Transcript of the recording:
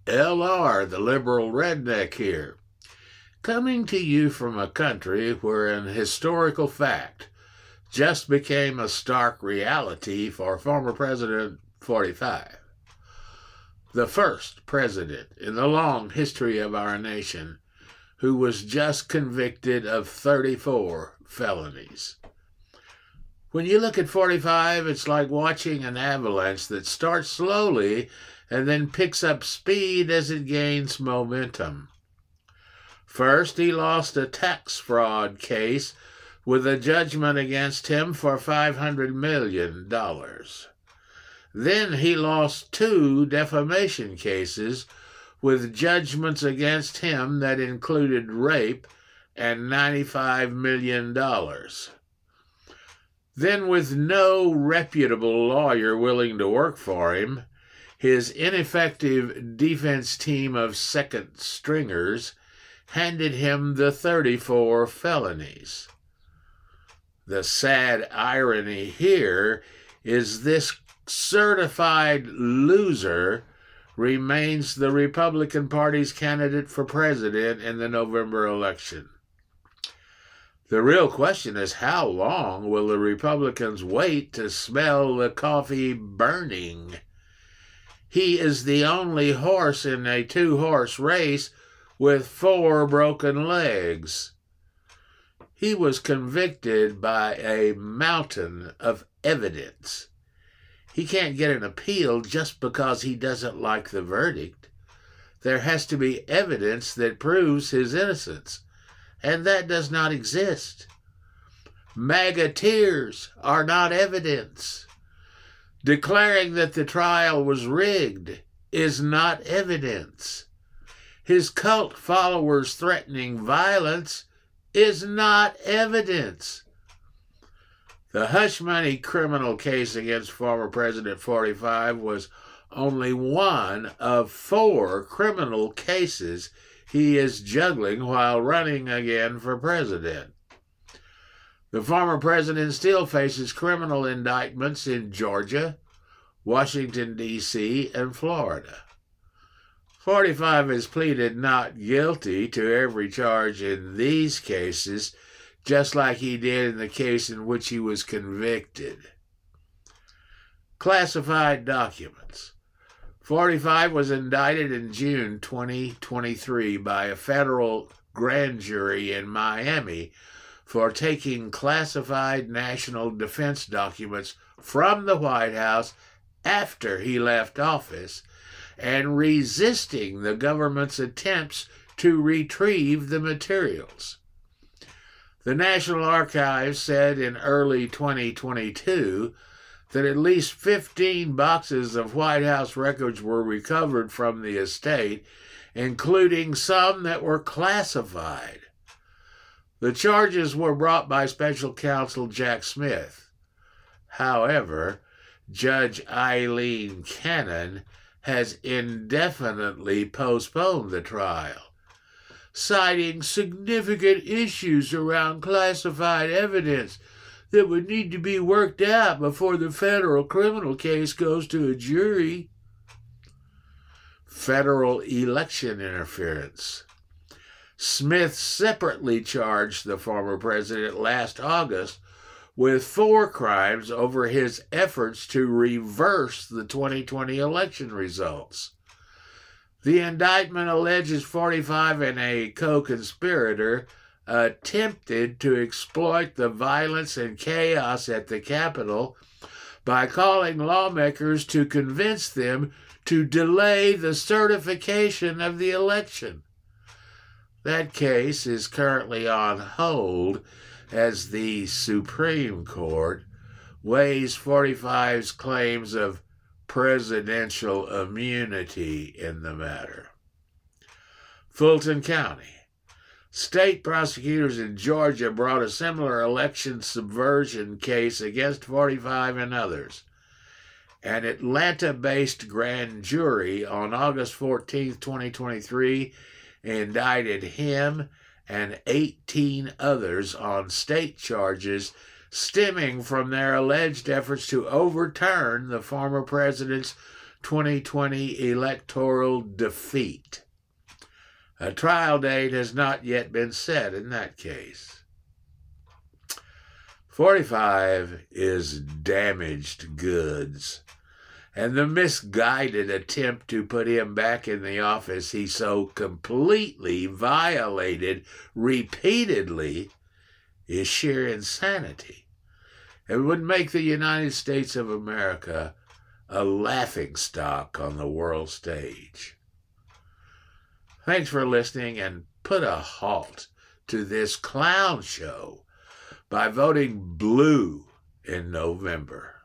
LR, the liberal redneck here, coming to you from a country where an historical fact just became a stark reality for former President 45. The first president in the long history of our nation who was just convicted of 34 felonies. When you look at 45, it's like watching an avalanche that starts slowly and then picks up speed as it gains momentum. First, he lost a tax fraud case with a judgment against him for $500 million. Then he lost 2 defamation cases with judgments against him that included rape and $95 million. Then, with no reputable lawyer willing to work for him, his ineffective defense team of second stringers handed him the 34 felonies. The sad irony here is this certified loser remains the Republican Party's candidate for president in the November election. The real question is, how long will the Republicans wait to smell the coffee burning? He is the only horse in a 2-horse race with 4 broken legs. He was convicted by a mountain of evidence. He can't get an appeal just because he doesn't like the verdict. There has to be evidence that proves his innocence, and that does not exist. MAGA tears are not evidence. Declaring that the trial was rigged is not evidence. His cult followers threatening violence is not evidence. The hush money criminal case against former President 45 was only one of 4 criminal cases he is juggling while running again for president. The former president still faces criminal indictments in Georgia, Washington, D.C., and Florida. 45 has pleaded not guilty to every charge in these cases, just like he did in the case in which he was convicted. Classified documents. 45 was indicted in June 2023 by a federal grand jury in Miami for taking classified national defense documents from the White House after he left office and resisting the government's attempts to retrieve the materials. The National Archives said in early 2022 that at least 15 boxes of White House records were recovered from the estate, including some that were classified. The charges were brought by Special Counsel Jack Smith. However, Judge Eileen Cannon has indefinitely postponed the trial, citing significant issues around classified evidence that would need to be worked out before the federal criminal case goes to a jury. Federal election interference. Smith separately charged the former president last August with 4 crimes over his efforts to reverse the 2020 election results. The indictment alleges 45 and a co-conspirator attempted to exploit the violence and chaos at the Capitol by calling lawmakers to convince them to delay the certification of the election. That case is currently on hold as the Supreme Court weighs 45's claims of presidential immunity in the matter. Fulton County. State prosecutors in Georgia brought a similar election subversion case against 45 and others. An Atlanta-based grand jury on August 14, 2023, indicted him and 18 others on state charges stemming from their alleged efforts to overturn the former president's 2020 electoral defeat. A trial date has not yet been set in that case. 45 is damaged goods, and the misguided attempt to put him back in the office he so completely violated repeatedly is sheer insanity. It would make the United States of America a laughingstock on the world stage. Thanks for listening, and put a halt to this clown show by voting blue in November.